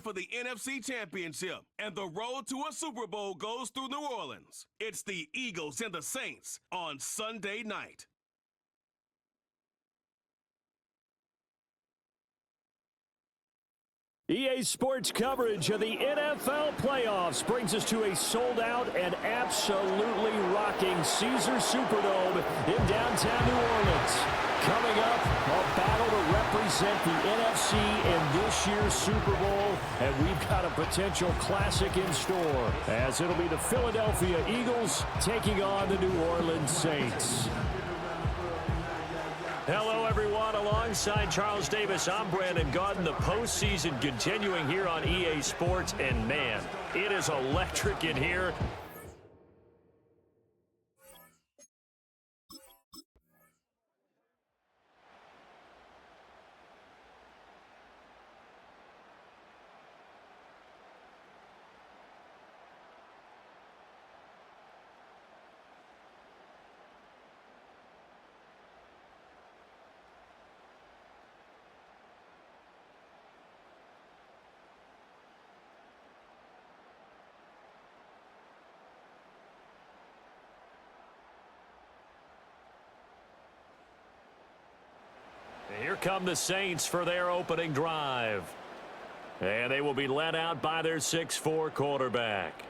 for the NFC Championship, and the road to a Super Bowl goes through New Orleans. It's the Eagles and the Saints on Sunday night. EA Sports coverage of the NFL playoffs brings us to a sold-out and absolutely rocking Caesars Superdome in downtown New Orleans. Coming up, a battle to represent the NFC in this year's Super Bowl, and we've got a potential classic in store, as it'll be the Philadelphia Eagles taking on the New Orleans Saints. Hello, everyone. Alongside Charles Davis, I'm Brandon Gaudin. The postseason continuing here on EA Sports, and man, it is electric in here. Here come the Saints for their opening drive. And they will be led out by their 6'4" quarterback.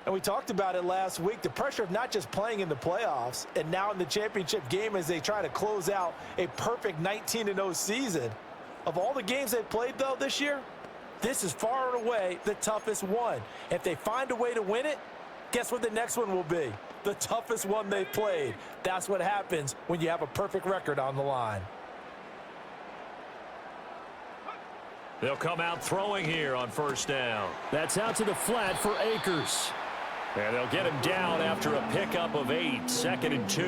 And we talked about it last week, the pressure of not just playing in the playoffs and now in the championship game as they try to close out a perfect 19-0 season. Of all the games they've played, though, this year, this is far and away the toughest one. If they find a way to win it, guess what the next one will be? The toughest one they've played. That's what happens when you have a perfect record on the line. They'll come out throwing here on first down. That's out to the flat for Akers. And they'll get him down after a pickup of 8, 2nd and 2.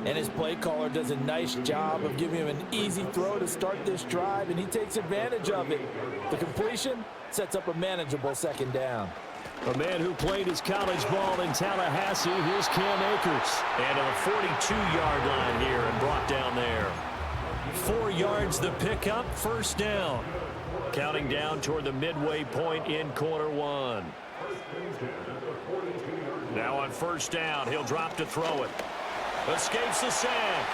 And his play caller does a nice job of giving him an easy throw to start this drive, and he takes advantage of it. The completion sets up a manageable 2nd down. A man who played his college ball in Tallahassee, here's Cam Akers. And to the 42-yard line here and brought down there. 4 yards the pickup, first down. Counting down toward the midway point in quarter one. Now on first down, he'll drop to throw it. Escapes the sack.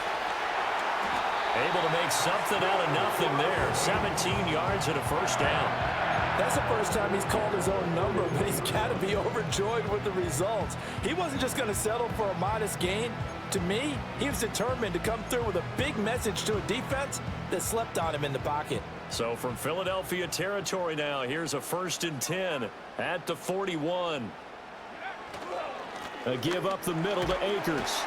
Able to make something out of nothing there. 17 yards and a first down. That's the first time he's called his own number, but he's got to be overjoyed with the results. He wasn't just going to settle for a modest gain. To me, he was determined to come through with a big message to a defense that slept on him in the pocket. So from Philadelphia territory now, here's a 1st and 10 at the 41. A give up the middle to Akers.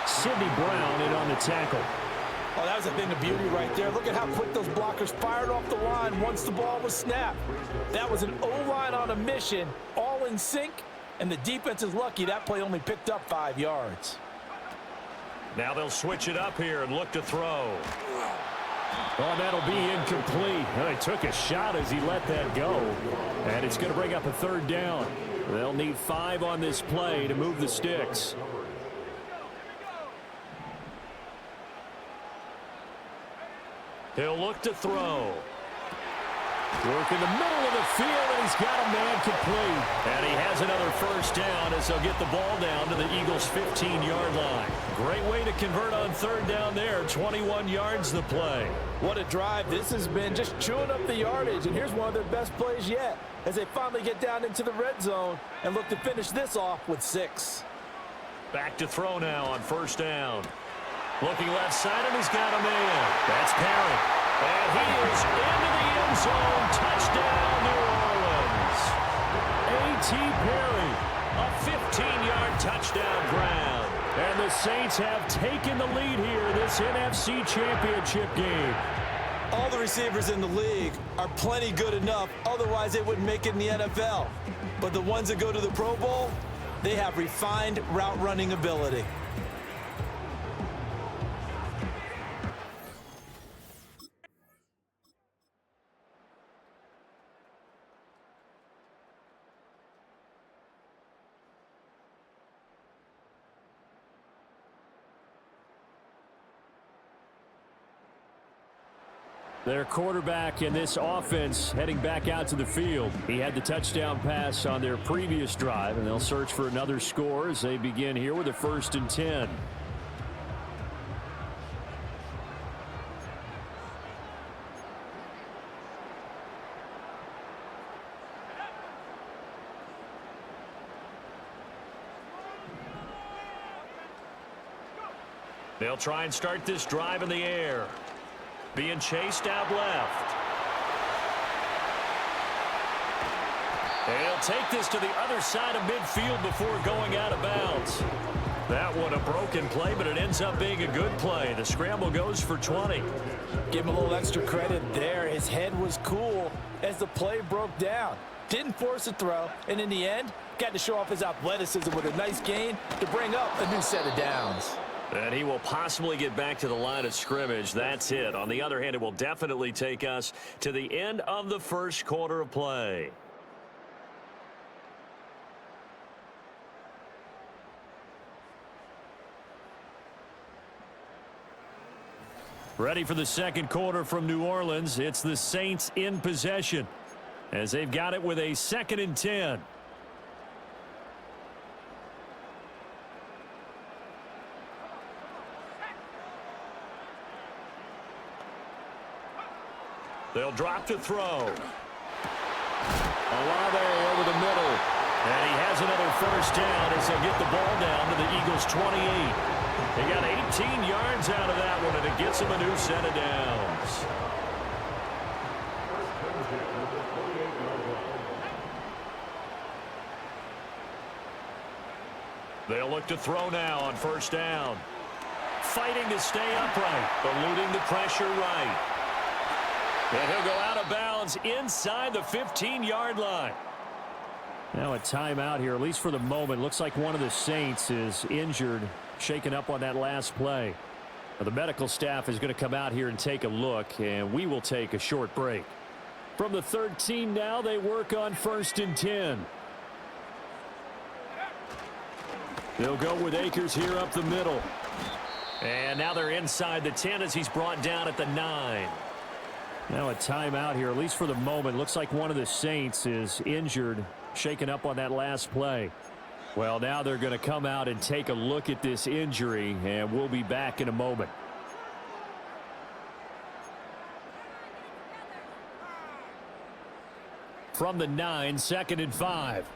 Sidney Brown in on the tackle. Oh, that was a thing of beauty right there. Look at how quick those blockers fired off the line once the ball was snapped. That was an O-line on a mission, all in sync, and the defense is lucky that play only picked up 5 yards. Now they'll switch it up here and look to throw. Oh, that'll be incomplete. Well, he took a shot as he let that go, and it's going to bring up a 3rd down. They'll need 5 on this play to move the sticks. He'll look to throw. Work in the middle of the field, and he's got a man complete. And he has another first down as they'll get the ball down to the Eagles' 15-yard line. Great way to convert on 3rd down there. 21 yards the play. What a drive this has been, just chewing up the yardage. And here's one of their best plays yet as they finally get down into the red zone and look to finish this off with 6. Back to throw now on first down. Looking left side, and he's got a man. That's Perry. And he is into the end zone. Touchdown, New Orleans. A.T. Perry, a 15-yard touchdown grab. And the Saints have taken the lead here this NFC Championship game. All the receivers in the league are plenty good enough, otherwise they wouldn't make it in the NFL. But the ones that go to the Pro Bowl, they have refined route running ability. Their quarterback in this offense heading back out to the field. He had the touchdown pass on their previous drive, and they'll search for another score as they begin here with a 1st and 10. They'll try and start this drive in the air. Being chased out left. They'll take this to the other side of midfield before going out of bounds. That one a broken play, but it ends up being a good play. The scramble goes for 20. Give him a little extra credit there. His head was cool as the play broke down. Didn't force a throw, and in the end, got to show off his athleticism with a nice gain to bring up a new set of downs. And he will possibly get back to the line of scrimmage. That's it. On the other hand, it will definitely take us to the end of the first quarter of play. Ready for the second quarter from New Orleans. It's the Saints in possession as they've got it with a 2nd and 10. They'll drop to throw. Olave over the middle. And he has another 1st down as they'll get the ball down to the Eagles' 28. They got 18 yards out of that one, and it gets them a new set of downs. They'll look to throw now on 1st down. Fighting to stay upright, eluding the pressure right. And he'll go out of bounds inside the 15-yard line. Now a timeout here, at least for the moment. Looks like one of the Saints is injured, shaken up on that last play. Now, the medical staff is going to come out here and take a look, and we will take a short break. From the 13 now, they work on 1st and 10. They'll go with Akers here up the middle. And now they're inside the 10 as he's brought down at the 9. Now a timeout here, at least for the moment. Looks like one of the Saints is injured, shaken up on that last play. Well, now they're going to come out and take a look at this injury, and we'll be back in a moment. From the 9, 2nd and 5.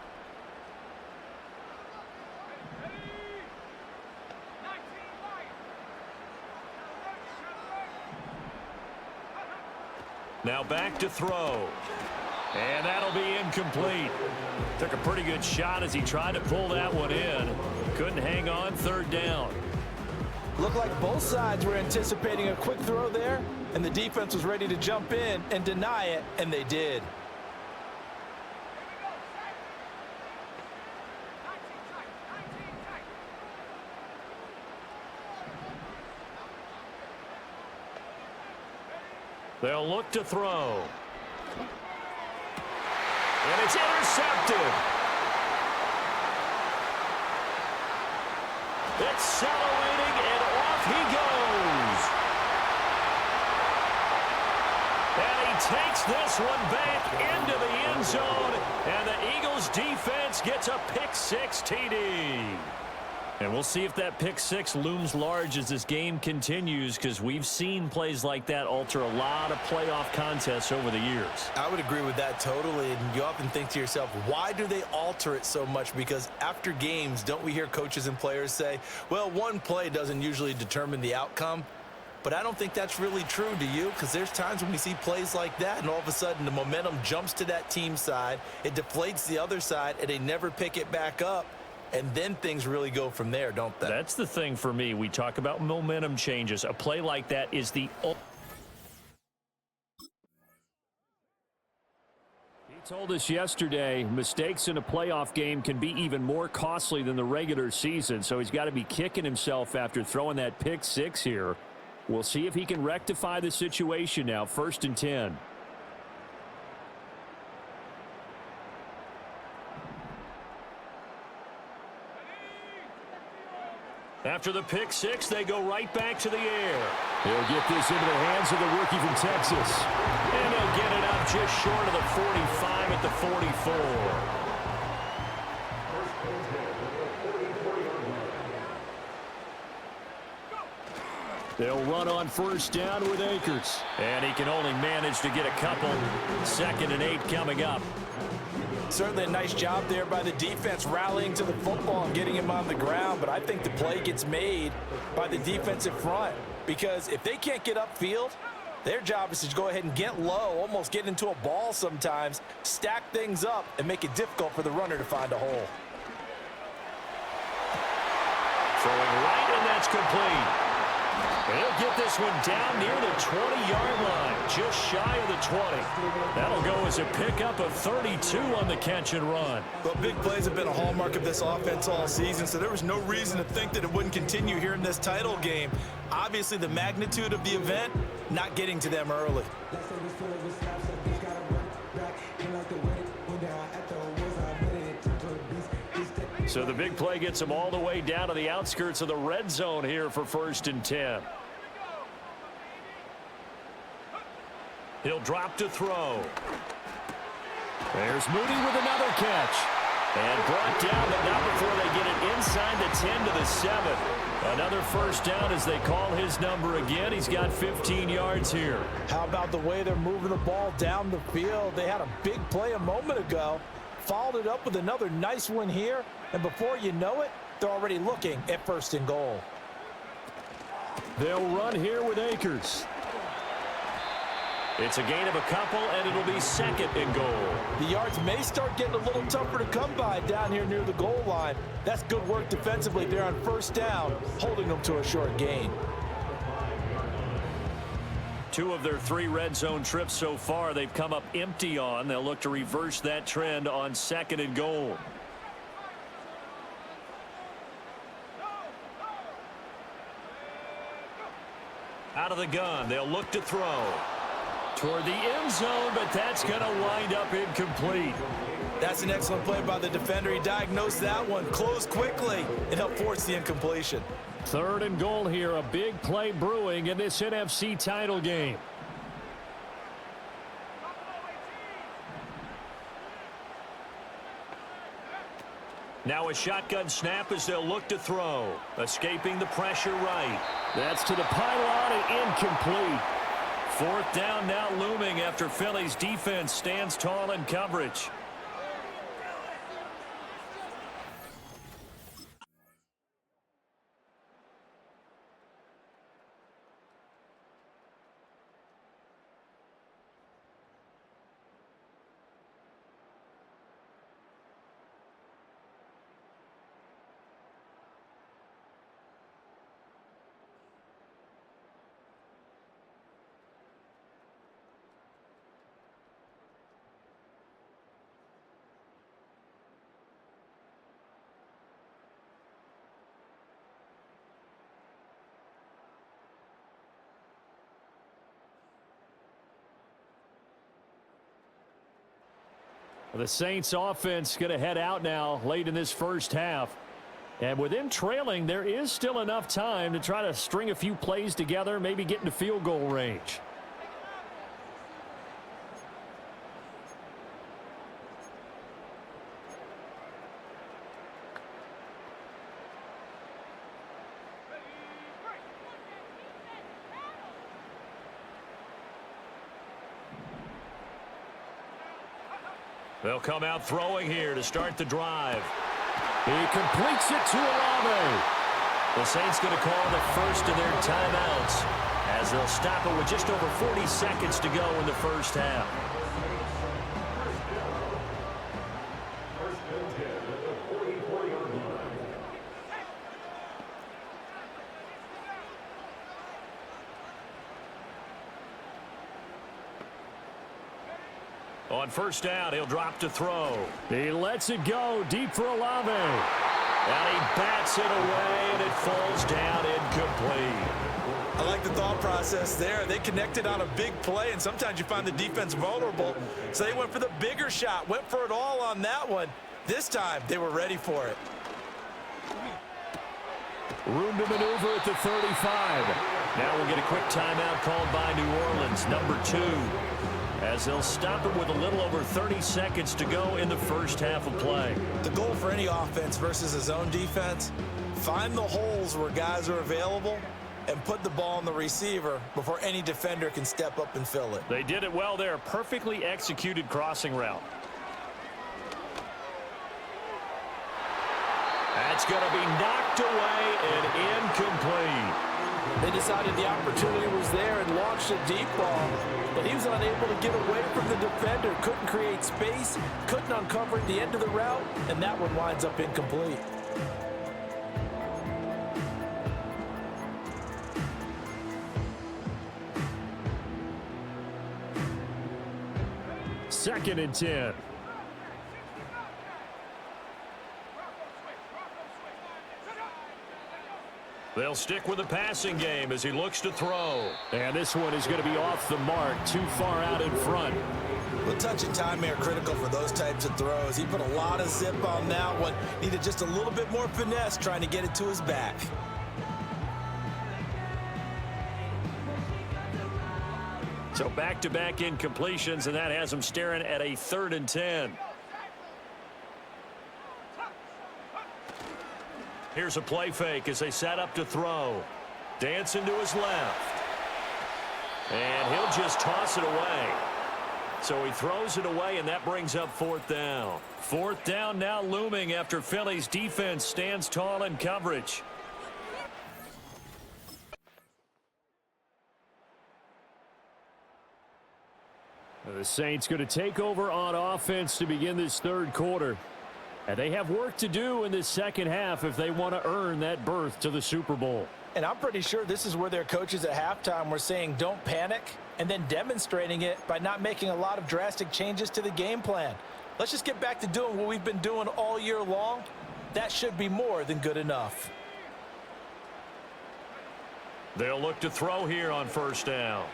Now back to throw. And that'll be incomplete. Took a pretty good shot as he tried to pull that one in. Couldn't hang on, 3rd down. Looked like both sides were anticipating a quick throw there, and the defense was ready to jump in and deny it, and they did. They'll look to throw. And it's intercepted. Accelerating, and off he goes. And he takes this one back into the end zone, and the Eagles defense gets a pick-6 TD. And we'll see if that pick-6 looms large as this game continues, because we've seen plays like that alter a lot of playoff contests over the years. I would agree with that totally, and you often think to yourself, why do they alter it so much? Because after games, don't we hear coaches and players say, well, one play doesn't usually determine the outcome? But I don't think that's really true, do you? Because there's times when we see plays like that, and all of a sudden the momentum jumps to that team side, it deflates the other side, and they never pick it back up. And then things really go from there, don't they? That's the thing for me. We talk about momentum changes. A play like that is the... He told us yesterday, mistakes in a playoff game can be even more costly than the regular season. So he's got to be kicking himself after throwing that pick-6 here. We'll see if he can rectify the situation now. 1st and 10. After the pick six, they go right back to the air. He'll get this into the hands of the rookie from Texas. And he'll get it up just short of the 45 at the 44. They'll run on first down with Akers. And he can only manage to get a couple. 2nd and 8 coming up. Certainly a nice job there by the defense rallying to the football and getting him on the ground, but I think the play gets made by the defensive front because if they can't get upfield, their job is to go ahead and get low, almost get into a ball sometimes, stack things up, and make it difficult for the runner to find a hole. Throwing right, and that's complete. He'll get this one down near the 20-yard line, just shy of the 20. That'll go as a pickup of 32 on the catch and run. But big plays have been a hallmark of this offense all season, so there was no reason to think that it wouldn't continue here in this title game. Obviously, the magnitude of the event, not getting to them early. So the big play gets him all the way down to the outskirts of the red zone here for 1st and 10. He'll drop to throw. There's Moody with another catch. And brought down, but not before they get it inside the 10 to the 7. Another first down as they call his number again. He's got 15 yards here. How about the way they're moving the ball down the field? They had a big play a moment ago. Followed it up with another nice one here. And before you know it, they're already looking at 1st and goal. They'll run here with Akers. It's a gain of a couple, and it'll be 2nd and goal. The yards may start getting a little tougher to come by down here near the goal line. That's good work defensively there on 1st down, holding them to a short gain. 2 of their 3 red zone trips so far they've come up empty on. They'll look to reverse that trend on 2nd and goal. Out of the gun, they'll look to throw. Toward the end zone, but that's going to wind up incomplete. That's an excellent play by the defender. He diagnosed that one, closed quickly, and helped force the incompletion. 3rd and goal here, a big play brewing in this NFC title game. Now a shotgun snap as they'll look to throw. Escaping the pressure right. That's to the pylon and incomplete. 4th down now looming after Philly's defense stands tall in coverage. The Saints offense going to head out now late in this first half. And with them trailing, there is still enough time to try to string a few plays together, maybe get into field goal range. They'll come out throwing here to start the drive. He completes it to Olave. The Saints going to call the first of their timeouts as they'll stop it with just over 40 seconds to go in the first half. On first down, he'll drop to throw. He lets it go deep for Olave. And he bats it away, and it falls down incomplete. I like the thought process there. They connected on a big play, and sometimes you find the defense vulnerable. So they went for the bigger shot, went for it all on that one. This time, they were ready for it. Room to maneuver at the 35. Now we'll get a quick timeout called by New Orleans, number 2. As they'll stop it with a little over 30 seconds to go in the first half of play. The goal for any offense versus a zone defense, find the holes where guys are available and put the ball on the receiver before any defender can step up and fill it. They did it well there. Perfectly executed crossing route. That's going to be knocked away and incomplete. They decided the opportunity was there and launched a deep ball, but he was unable to get away from the defender, couldn't create space, couldn't uncover the end of the route, and that one winds up incomplete. Second and 10. They'll stick with the passing game as he looks to throw. And this one is going to be off the mark, too far out in front. The touch and time are critical for those types of throws. He put a lot of zip on that one. Needed just a little bit more finesse trying to get it to his back. So back-to-back incompletions, and that has him staring at a 3rd and 10. Here's a play fake as they set up to throw. Dancing to his left. And he'll just toss it away. So he throws it away, and that brings up 4th down. 4th down now looming after Philly's defense stands tall in coverage. The Saints going to take over on offense to begin this 3rd quarter. And they have work to do in this second half if they want to earn that berth to the Super Bowl. And I'm pretty sure this is where their coaches at halftime were saying don't panic, and then demonstrating it by not making a lot of drastic changes to the game plan. Let's just get back to doing what we've been doing all year long. That should be more than good enough. They'll look to throw here on 1st down.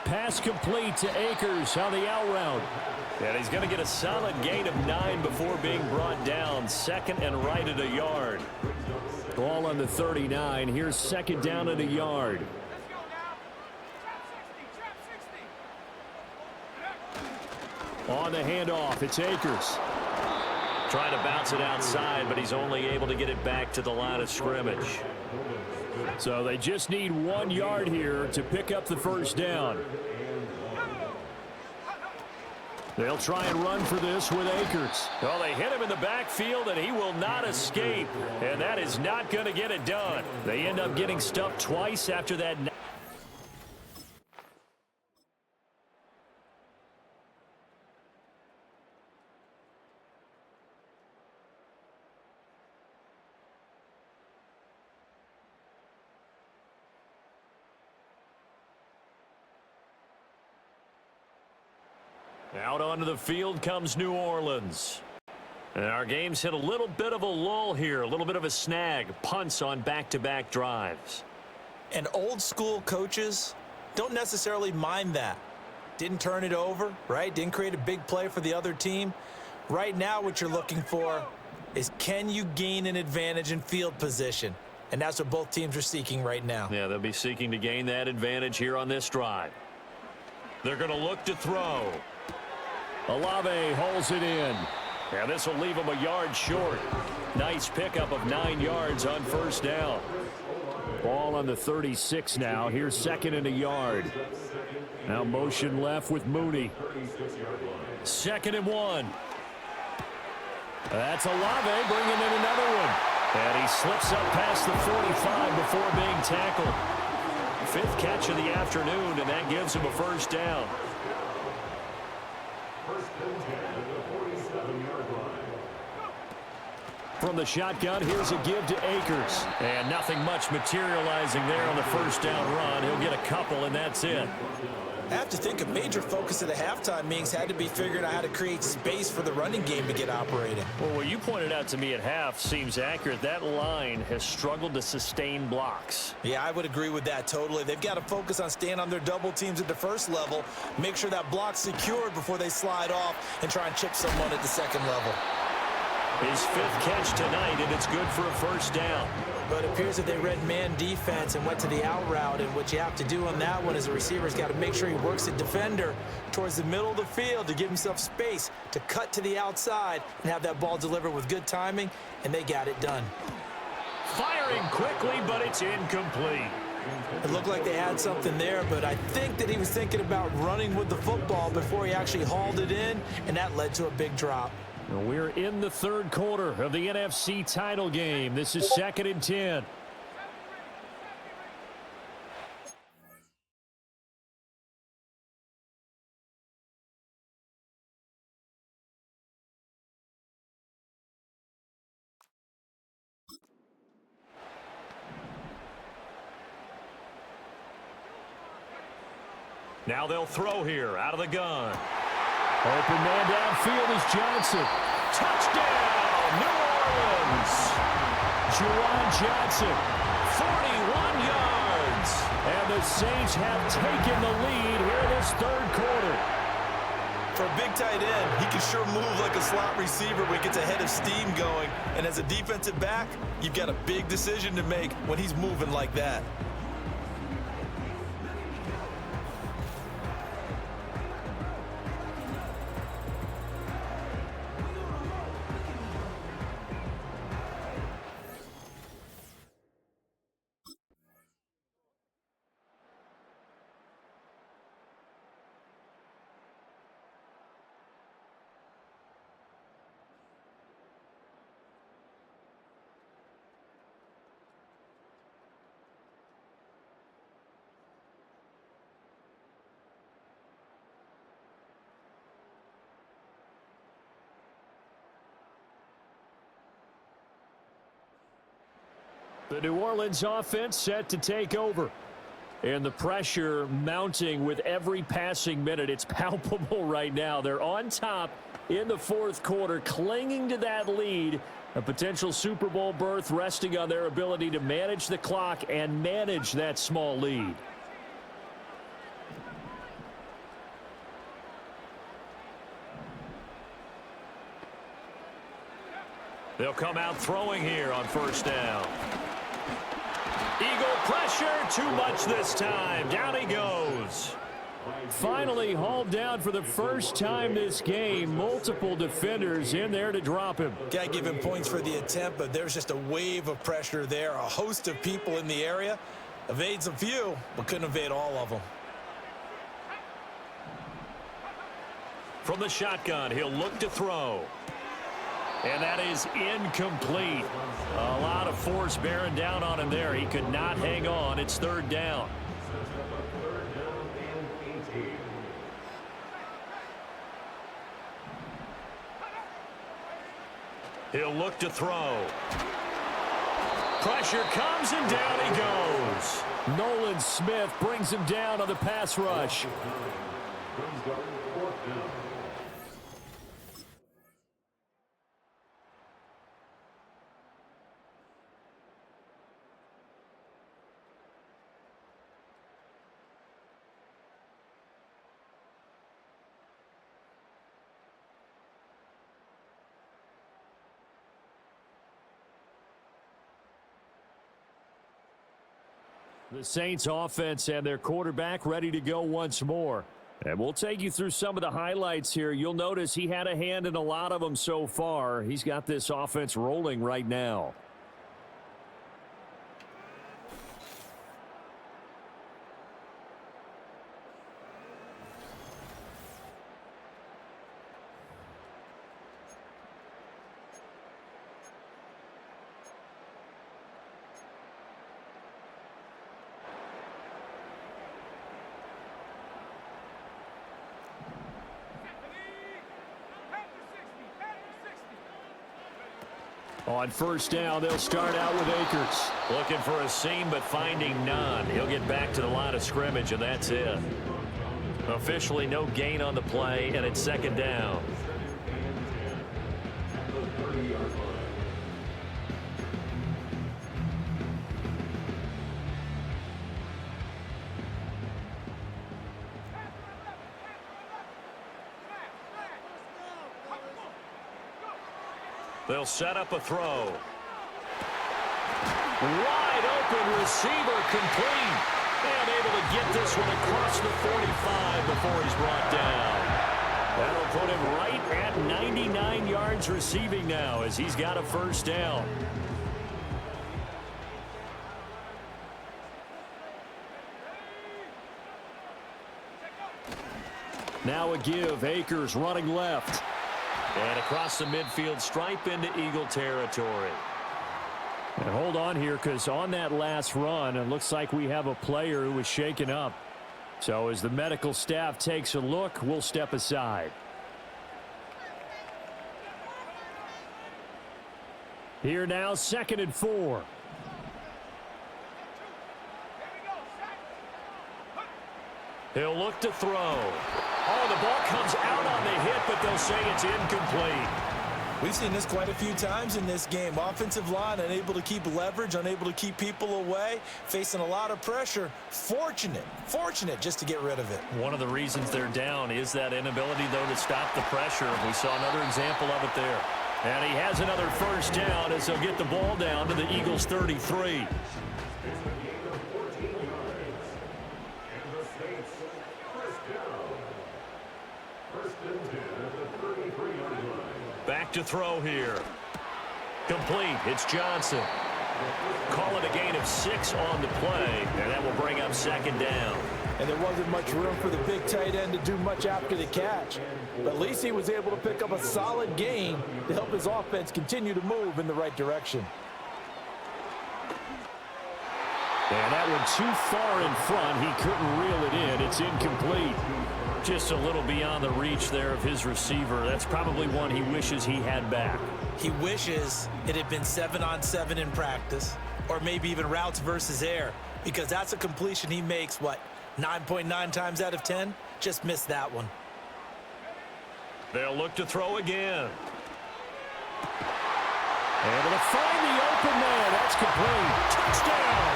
Pass complete to Akers on the out route. And he's going to get a solid gain of 9 before being brought down. 2nd and right at a yard. Ball on the 39. Here's 2nd down at a yard. On the handoff, it's Akers. Trying to bounce it outside, but he's only able to get it back to the line of scrimmage. So they just need 1 yard here to pick up the 1st down. They'll try and run for this with Akers. Well, they hit him in the backfield, and he will not escape. And that is not going to get it done. They end up getting stuffed twice after that. Out onto the field comes New Orleans. And our game's hit a little bit of a lull here, a little bit of a snag. Punts on back-to-back drives. And old school coaches don't necessarily mind that. Didn't turn it over, right? Didn't create a big play for the other team. Right now what you're looking for is can you gain an advantage in field position? And that's what both teams are seeking right now. Yeah, they'll be seeking to gain that advantage here on this drive. They're going to look to throw. Olave holds it in. And this will leave him a yard short. Nice pickup of 9 yards on 1st down. Ball on the 36 now. Here's 2nd and a yard. Now motion left with Mooney. 2nd and 1. That's Olave bringing in another one. And he slips up past the 45 before being tackled. 5th catch of the afternoon, and that gives him a 1st down. From the shotgun, here's a give to Akers. And nothing much materializing there on the 1st down run. He'll get a couple, and that's it. I have to think a major focus of the halftime meetings had to be figuring out how to create space for the running game to get operating. Well, what you pointed out to me at half seems accurate. That line has struggled to sustain blocks. Yeah, I would agree with that totally. They've got to focus on staying on their double teams at the 1st level, make sure that block's secured before they slide off and try and chip someone at the 2nd level. His 5th catch tonight, and it's good for a 1st down. But it appears that they read man defense and went to the out route. And what you have to do on that one is the receiver's got to make sure he works the defender towards the middle of the field to give himself space to cut to the outside and have that ball delivered with good timing, and they got it done. Firing quickly, but it's incomplete. It looked like they had something there, but I think that he was thinking about running with the football before he actually hauled it in, and that led to a big drop. We're in the third quarter of the NFC title game. This is 2nd and 10. Now they'll throw here out of the gun. Open man downfield is Johnson. Touchdown, New Orleans. Juwan Johnson, 41 yards. And the Saints have taken the lead here in this third quarter. For a big tight end, he can sure move like a slot receiver when he gets a head of steam going. And as a defensive back, you've got a big decision to make when he's moving like that. The New Orleans offense set to take over. And the pressure mounting with every passing minute. It's palpable right now. They're on top in the fourth quarter, clinging to that lead. A potential Super Bowl berth resting on their ability to manage the clock and manage that small lead. They'll come out throwing here on first down. Eagle pressure, too much this time. Down he goes. Finally hauled down for the first time this game. Multiple defenders in there to drop him. Got to give him points for the attempt, but there's just a wave of pressure there. A host of people in the area. Evades a few, but couldn't evade all of them. From the shotgun, he'll look to throw. And that is incomplete. A lot of force bearing down on him there. He could not hang on. It's third down. He'll look to throw. Pressure comes and down he goes. Nolan Smith brings him down on the pass rush. The Saints offense and their quarterback ready to go once more. And we'll take you through some of the highlights here. You'll notice he had a hand in a lot of them so far. He's got this offense rolling right now. On first down, they'll start out with Akers. Looking for a seam, but finding none. He'll get back to the line of scrimmage, and that's it. Officially no gain on the play, and it's second down. They'll set up a throw. Wide open receiver, complete. And able to get this one across the 45 before he's brought down. That'll put him right at 99 yards receiving now as he's got a first down. Now a give. Akers running left. And across the midfield stripe into Eagle territory. And hold on here, because on that last run, it looks like we have a player who was shaken up. So as the medical staff takes a look, we'll step aside. Here now, 2nd and 4. He'll look to throw. Oh, the ball comes out on the hit, but they'll say it's incomplete. We've seen this quite a few times in this game. Offensive line unable to keep leverage, unable to keep people away, facing a lot of pressure. Fortunate just to get rid of it. One of the reasons they're down is that inability, though, to stop the pressure. We saw another example of it there. And he has another first down as he'll get the ball down to the Eagles' 33. Back to throw here. Complete. It's Johnson. Call it a gain of 6 on the play, and that will bring up 2nd down. And there wasn't much room for the big tight end to do much after the catch. But at least he was able to pick up a solid gain to help his offense continue to move in the right direction. And that one too far in front. He couldn't reel it in. It's incomplete. Just a little beyond the reach there of his receiver. That's probably one he wishes he had back. He wishes it had been 7-on-7 in practice, or maybe even routes versus air, because that's a completion he makes, 9.9 times out of 10? Just missed that one. They'll look to throw again. Able to find the open man. That's complete. Touchdown.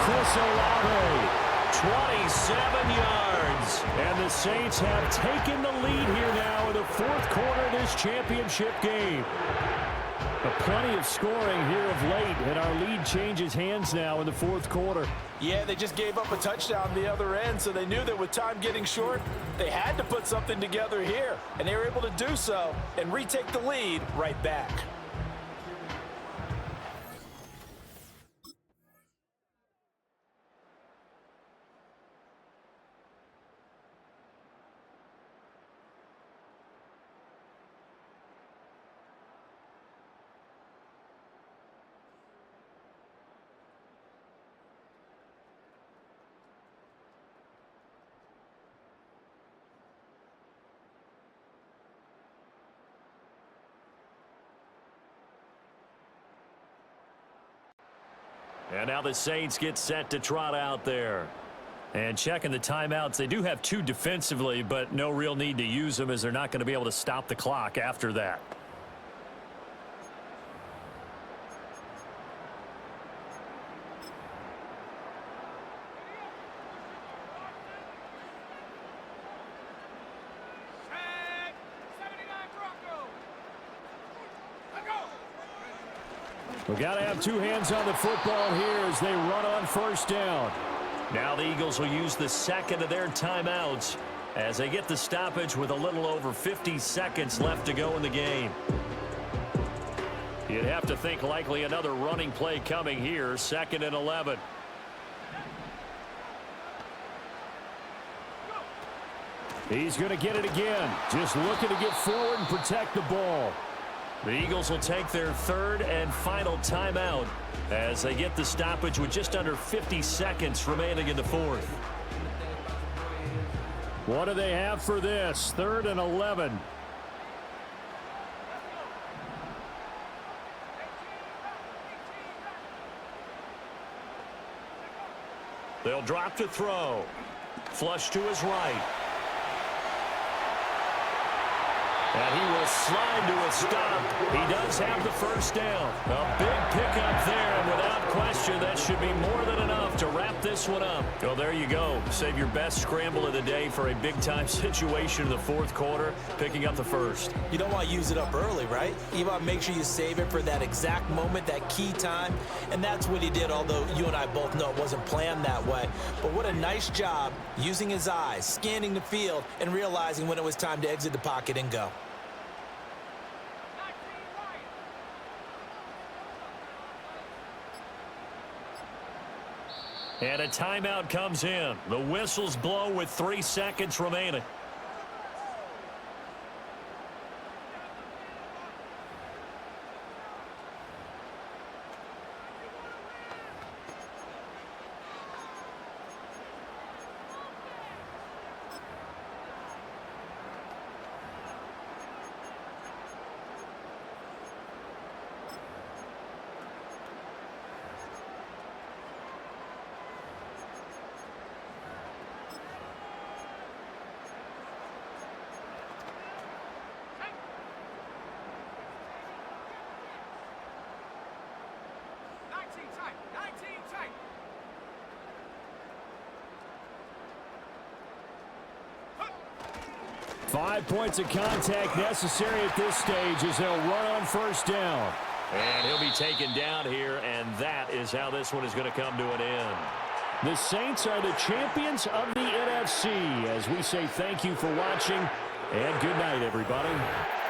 Chris Olave. 27 yards. And the Saints have taken the lead here now in the 4th quarter of this championship game. But plenty of scoring here of late, and our lead changes hands now in the 4th quarter. Yeah, they just gave up a touchdown on the other end, so they knew that with time getting short, they had to put something together here. And they were able to do so and retake the lead right back. And now the Saints get set to trot out there. And checking the timeouts, they do have 2 defensively, but no real need to use them as they're not going to be able to stop the clock after that. We've got to have 2 hands on the football here as they run on first down. Now the Eagles will use the 2nd of their timeouts as they get the stoppage with a little over 50 seconds left to go in the game. You'd have to think likely another running play coming here, 2nd and 11. He's going to get it again, just looking to get forward and protect the ball. The Eagles will take their 3rd and final timeout as they get the stoppage with just under 50 seconds remaining in the 4th. What do they have for this? 3rd and 11. They'll drop to throw. Flush to his right. And he will slide to a stop. He does have the first down. A big pickup there, and without question, that should be more than enough to wrap this one up. Well, there you go. Save your best scramble of the day for a big-time situation in the fourth quarter, picking up the first. You don't want to use it up early, right? You want to make sure you save it for that exact moment, that key time, and that's what he did, although you and I both know it wasn't planned that way. But what a nice job using his eyes, scanning the field, and realizing when it was time to exit the pocket and go. And a timeout comes in. The whistles blow with 3 seconds remaining. Tight. 5 points of contact necessary at this stage as they'll run on first down. And he'll be taken down here, and that is how this one is going to come to an end. The Saints are the champions of the NFC. As we say thank you for watching, and good night, everybody.